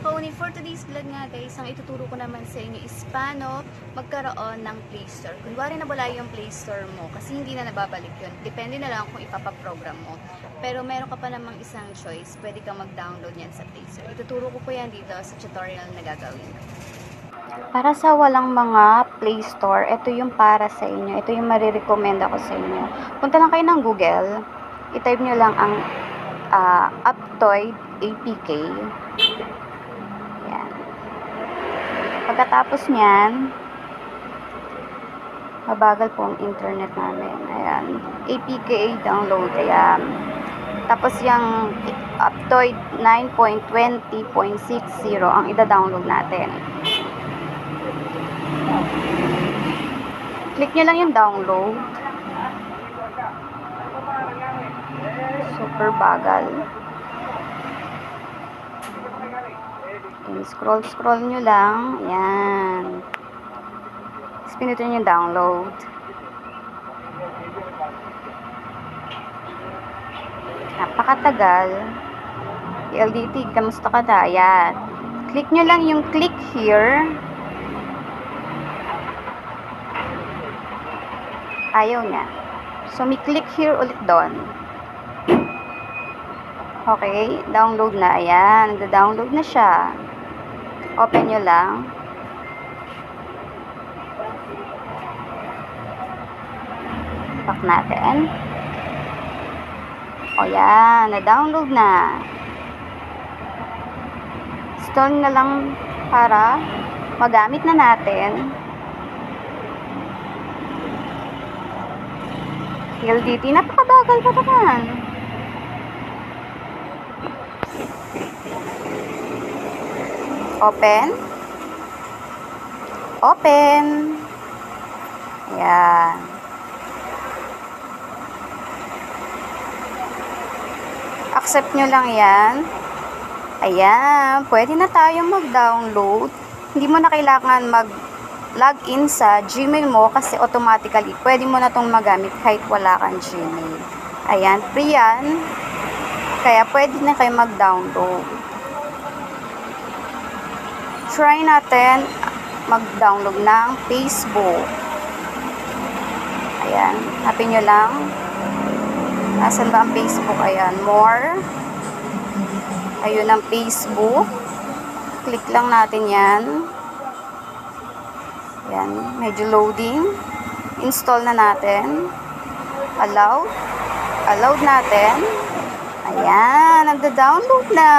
Kauni, for today's vlog nga guys, ang ituturo ko naman sa inyo is paano magkaroon ng Play Store. Kunwari na wala yung Play Store mo kasi hindi na nababalik yun. Depende na lang kung ipapaprogram mo. Pero meron ka pa namang isang choice, pwede kang mag-download yan sa Play Store. Ituturo ko po yan dito sa tutorial na gagawin. Para sa walang mga Play Store, ito yung para sa inyo. Ito yung marirecommend ako sa inyo. Punta lang kayo ng Google, i-type nyo lang ang Aptoide APK. Yan. Pagkatapos nyan, mabagal po ang internet namin. Ayan. APK download. Ayan. Tapos yung Aptoide 9.20.60 ang ida-download natin. Click nyo lang yung download. Super bagal. Scroll nyo lang. Ayan. Tapos pinutin nyo download. Napakatagal. LDT, kamusta ka na? Ayan. Click nyo lang yung click here. Ayaw niya. So, may click here ulit doon. Okay, download na. Ayan, nagda-download na siya. Open nyo lang. Back natin. O yan, na-download na. Install na lang para magamit na natin. LDT, napakabagal pa naman. Open. Open. Ayan. Accept nyo lang yan. Ayan. Pwede na tayong mag-download. Hindi mo na kailangan mag-login sa Gmail mo kasi automatically pwede mo na itong magamit kahit wala kang Gmail. Ayan. Free yan. Kaya pwede na kayo mag-download. Try natin mag-download ng Facebook. Ayan. Hanapin nyo lang. Nasaan ba ang Facebook? Ayan. More. Ayun ang Facebook. Click lang natin yan. Ayan. Medyo loading. Install na natin. Allow. Allowed natin. Ayan. Nagda-download na.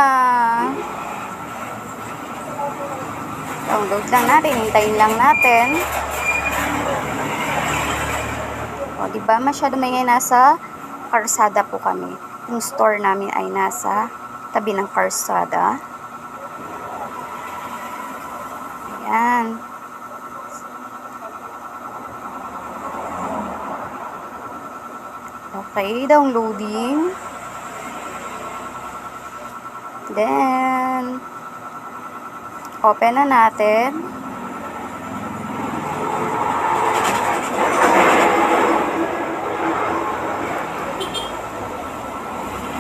Download lang natin, hintayin lang natin. O, diba? Masyado may nasa karsada po kami. Yung store namin ay nasa tabi ng karsada. Ayan. Okay, downloading. Then, open na natin.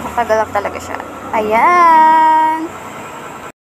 Matagal talaga siya. Ayan.